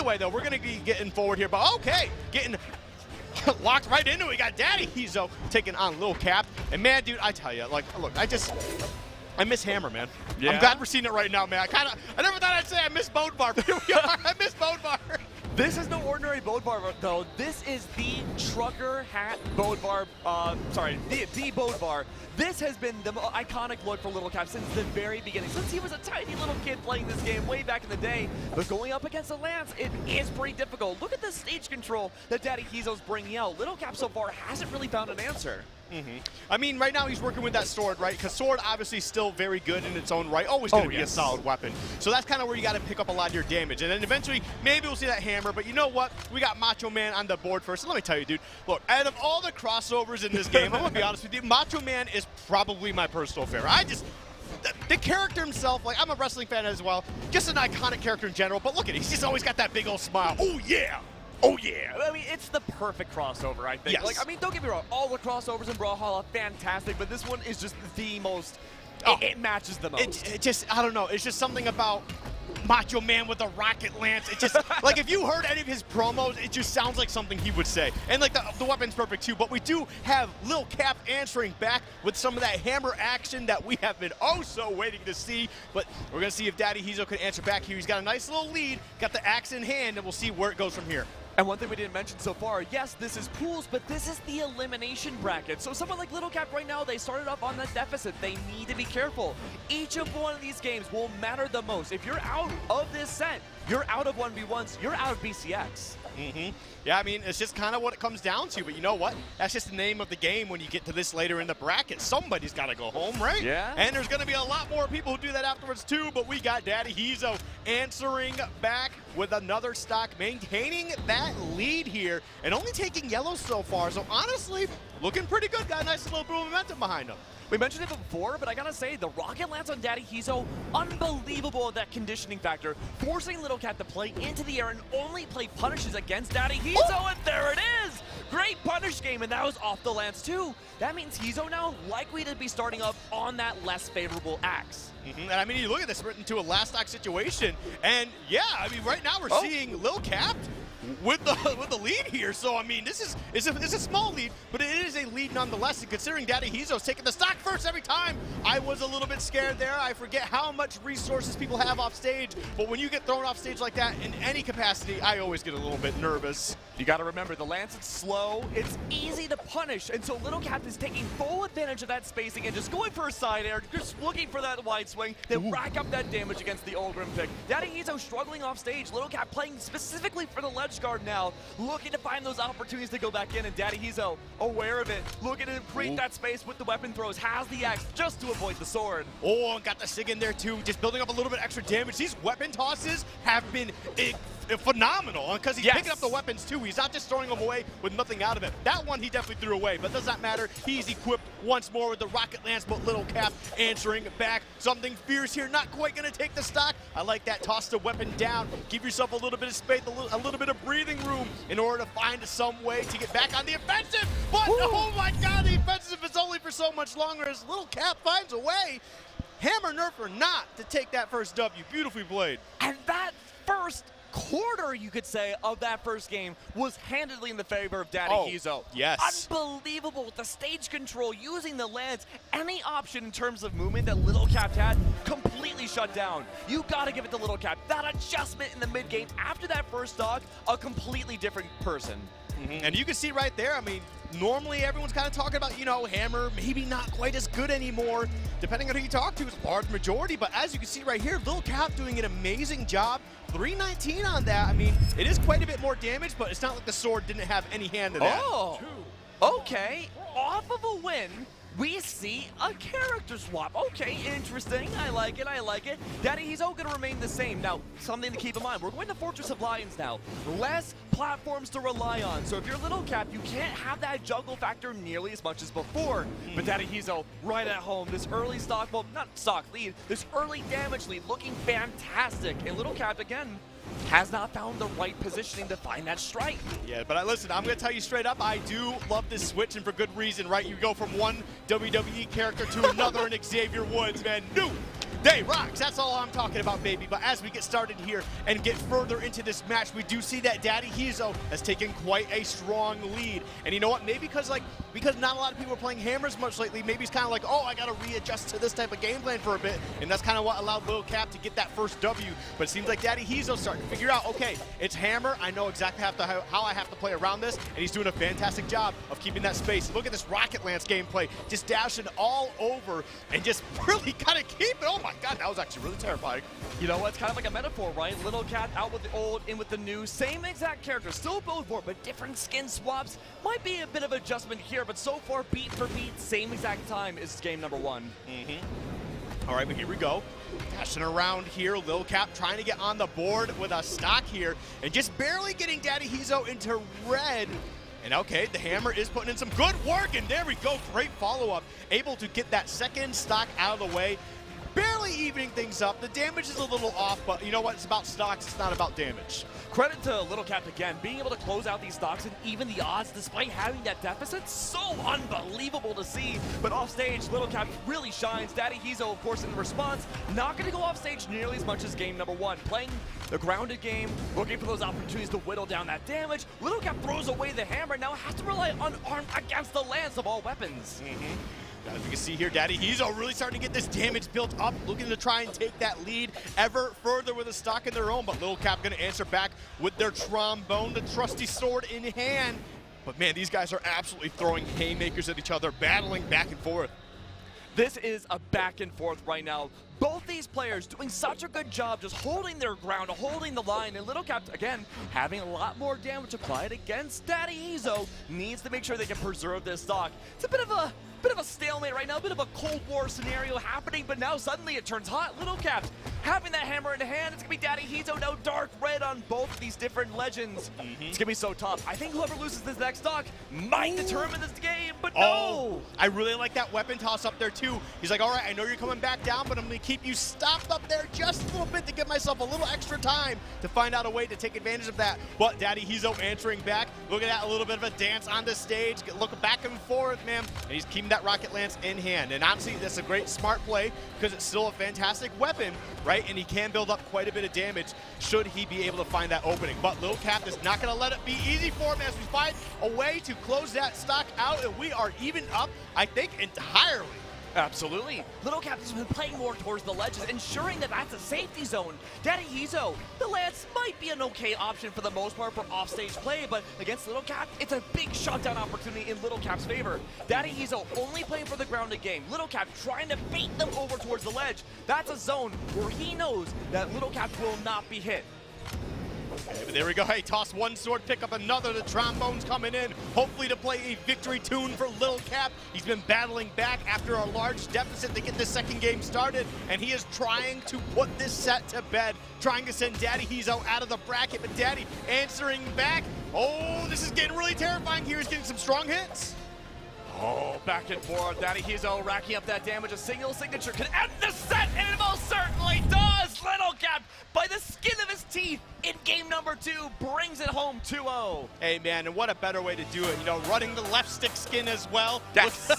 Anyway, though, we're going to be getting forward here, but okay, getting locked right into it. We got DaddyHiZo taking on Lil Cap. And man, dude, I tell you, like, look, I miss Hammer, man. Yeah? I'm glad we're seeing it right now, man. I never thought I'd say I miss Bode Bar, but here we are. I miss Bode Bar. This is no ordinary Bode Bar, though. This is the trucker hat Bode Bar, the Bode Bar. This has been the iconic look for Little Cap since the very beginning, since he was a tiny little kid playing this game way back in the day. But going up against the Lance, it is pretty difficult. Look at the stage control that DaddyHiZo's bringing out. Little Cap so far hasn't really found an answer. I mean, right now he's working with that sword, right? Because sword obviously still very good in its own right. Always going to be a solid weapon. So that's kind of where you got to pick up a lot of your damage. And then eventually, maybe we'll see that hammer. But you know what? We got Macho Man on the board first. And let me tell you, dude, look, out of all the crossovers in this game, I'm going to be honest with you, Macho Man is probably my personal favorite. The character himself, like, I'm a wrestling fan as well. Just an iconic character in general. But look at it. He's just always got that big old smile. Oh, yeah. Oh, yeah. I mean, it's the perfect crossover, I think. Yes. Like, I mean, don't get me wrong. All the crossovers in Brawlhalla, fantastic. But this one is just the most, it matches the most. It just, I don't know. It's just something about Macho Man with a rocket lance. It just, like, if you heard any of his promos, it just sounds like something he would say. And, like, the weapon's perfect, too. But we do have Lil Cap answering back with some of that hammer action that we have been so waiting to see. But we're going to see if DaddyHiZo can answer back here. He's got a nice little lead, got the axe in hand, and we'll see where it goes from here. And one thing we didn't mention so far, yes, this is pools, but this is the elimination bracket. So someone like Little Cap right now, they started off on that deficit. They need to be careful. Each of one of these games will matter the most. If you're out of this set, you're out of 1v1s, you're out of BCX. Yeah, I mean, it's just kind of what it comes down to. But you know what? That's just the name of the game when you get to this later in the bracket. Somebody's got to go home, right? Yeah. And there's going to be a lot more people who do that afterwards, too. But we got DaddyHiZo answering back with another stock, maintaining that lead here and only taking yellow so far. So, honestly, looking pretty good. Got a nice little bit of momentum behind him. We mentioned it before, but I gotta say, the rocket lance on DaddyHiZo, unbelievable that conditioning factor, forcing Little Cat to play into the air and only play punishes against DaddyHiZo, and there it is! Great punish game, and that was off the lance too. That means Hizo now likely to be starting up on that less favorable axe. And I mean, you look at this, we're into a last stock situation, and yeah, I mean, right now we're seeing Lil Cap with the lead here. So I mean, it's a small lead, but it is a lead nonetheless. And considering DaddyHiZo's taking the stock first every time, I was a little bit scared there. I forget how much resources people have off stage, but when you get thrown off stage like that in any capacity, I always get a little bit nervous. You got to remember, the lance is slow, it's easy to punish, and so Little Cap is taking full advantage of that spacing and just going for a side air, just looking for that wide swing, then rack up that damage against the Ulgrim pick. DaddyHiZo struggling off stage, Little Cap playing specifically for the ledge guard now, looking to find those opportunities to go back in, and DaddyHiZo aware of it, looking to create that space with the weapon throws, has the axe just to avoid the sword. Oh, and got the Sig in there too, just building up a little bit extra damage. These weapon tosses have been phenomenal because he's picking up the weapons too. He's not just throwing them away with nothing out of it. That one he definitely threw away, but does not matter. He's equipped once more with the rocket lance, but Little Cap answering back. Something fierce here, not quite going to take the stock. I like that. Toss the weapon down. Give yourself a little bit of space, a little bit of breathing room in order to find some way to get back on the offensive. But oh my God, the offensive is only for so much longer as Little Cap finds a way, hammer nerf or not, to take that first W. Beautifully played. And that first quarter, you could say, of that first game was handedly in the favor of DaddyHiZo. Oh, yes. Unbelievable with the stage control, using the lance, any option in terms of movement that Little Cap had, completely shut down. You gotta give it to Little Cap. That adjustment in the mid game after that first stock, a completely different person. And you can see right there, I mean, normally everyone's kind of talking about, you know, Hammer maybe not quite as good anymore, depending on who you talk to. It's a large majority, but as you can see right here, Lil Cap doing an amazing job. 319 on that. I mean, it is quite a bit more damage, but it's not like the sword didn't have any hand in that. Oh, okay. Off of a win, we see a character swap. Okay, interesting. I like it. I like it. DaddyHiZo going to remain the same. Now, something to keep in mind. We're going to Fortress of Lions now. Less platforms to rely on. So if you're Little Cap, you can't have that juggle factor nearly as much as before. But DaddyHiZo right at home. This early stock, well, not stock lead, this early damage lead looking fantastic. And Little Cap, again, has not found the right positioning to find that strike. Yeah, but listen, I'm going to tell you straight up, I do love this switch, and for good reason, right? You go from one WWE character to another in Xavier Woods, man. They rocks. That's all I'm talking about, baby. But as we get started here and get further into this match, we do see that DaddyHiZo has taken quite a strong lead. And you know what? Maybe because not a lot of people are playing hammers much lately, maybe he's kind of like, oh, I got to readjust to this type of game plan for a bit. And that's kind of what allowed Lil Cap to get that first W. But it seems like DaddyHiZo's starting to figure out, okay, it's hammer. I know exactly how I have to play around this. And he's doing a fantastic job of keeping that space. Look at this Rocket Lance gameplay, just dashing all over and just really kind of keep it. Oh my God, that was actually really terrifying. You know what? It's kind of like a metaphor, right? Little Cat out with the old, in with the new. Same exact character, still both board, but different skin swaps. Might be a bit of adjustment here, but so far, beat for beat, same exact time is game number one. All right, but here we go. Dashing around here, Lil Cap trying to get on the board with a stock here, and just barely getting DaddyHiZo into red. And okay, the hammer is putting in some good work, and there we go, great follow-up. Able to get that second stock out of the way, barely evening things up. The damage is a little off, but you know what? It's about stocks, it's not about damage. Credit to Little Cap again, being able to close out these stocks and even the odds despite having that deficit. So unbelievable to see. But off stage, Little Cap really shines. DaddyHiZo, of course, in response, not going to go off stage nearly as much as game number one. Playing the grounded game, looking for those opportunities to whittle down that damage. Little Cap throws away the hammer, now has to rely on arm against the lance of all weapons. As you can see here, DaddyHiZo really starting to get this damage built up, looking to try and take that lead ever further with a stock in their own, but Lil Cap going to answer back with their trombone, the trusty sword in hand. But man, these guys are absolutely throwing haymakers at each other, battling back and forth. This is a back and forth right now. Both these players doing such a good job just holding their ground, holding the line, and Little Cap, again, having a lot more damage applied against DaddyHiZo, needs to make sure they can preserve this stock. It's a bit of a stalemate right now, a bit of a Cold War scenario happening, but now suddenly it turns hot. Little Cap having that hammer in hand. It's going to be DaddyHiZo now dark red on both of these different legends. It's going to be so tough. I think whoever loses this next stock might determine this game, but no! I really like that weapon toss up there too. He's like, all right, I know you're coming back down, but I'm going to keep you stopped up there just a little bit to give myself a little extra time to find out a way to take advantage of that. But DaddyHiZo answering back. Look at that, a little bit of a dance on the stage. Look back and forth, man. And he's keeping that Rocket Lance in hand. And honestly, that's a great smart play because it's still a fantastic weapon, right? And he can build up quite a bit of damage should he be able to find that opening. But Lil Cap is not going to let it be easy for him as we find a way to close that stock out, and we are even up, I think, entirely. Absolutely. Little Cap has been playing more towards the ledges, ensuring that that's a safety zone. DaddyHiZo, the lance might be an okay option for the most part for offstage play, but against Little Cap, it's a big shutdown opportunity in Little Cap's favor. DaddyHiZo only playing for the grounded game. Little Cap trying to bait them over towards the ledge. That's a zone where he knows that Little Cap will not be hit. But there we go. Hey, toss one sword, pick up another. The trombone's coming in, hopefully to play a victory tune for Lil Cap. He's been battling back after a large deficit to get this second game started, and he is trying to put this set to bed, trying to send DaddyHiZo out of the bracket, but Daddy answering back. Oh, this is getting really terrifying here. He's getting some strong hits. Oh, back and forth. DaddyHiZo racking up that damage. A single signature can end the set, and it most certainly does. Little Cap, by the skin of his teeth, in game number 2, brings it home 2-0. Hey, man, and what a better way to do it. You know, running the left stick skin as well. Yes.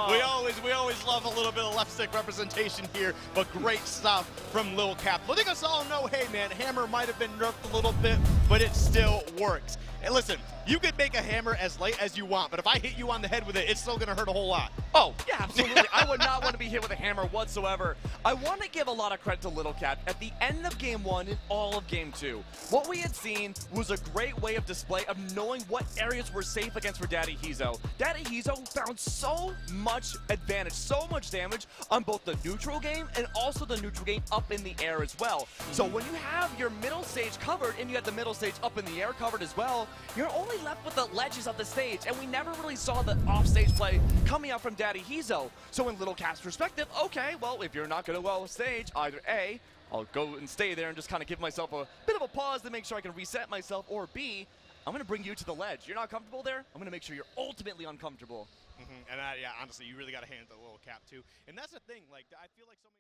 we always love a little bit of left stick representation here, but great stuff from Lil Cap. Letting us all know, hey, man, hammer might have been nerfed a little bit, but it still works. And listen, you could make a hammer as late as you want, but if I hit you on the head with it, it's still going to hurt a whole lot. Oh, yeah, absolutely. I would not want to be hit with a hammer whatsoever. I want to give a lot of credit to Little Cap. At the end of game 1 and all of game 2, what we had seen was a great way of display of knowing what areas were safe against for DaddyHiZo. DaddyHiZo found so much advantage, so much damage on both the neutral game and also the neutral game up in the air as well. So when you have your middle stage covered and you have the middle stage up in the air covered as well, you're only left with the ledges of the stage, and we never really saw the offstage play coming out from DaddyHiZo. So in Little Cap's perspective, okay, well, if you're not going to go off stage, either A, I'll go and stay there and just kind of give myself a bit of a pause to make sure I can reset myself, or B, I'm going to bring you to the ledge. You're not comfortable there? I'm going to make sure you're ultimately uncomfortable. And yeah, honestly, you really got to hand it to Lil Cap too. And that's the thing, like, I feel like so many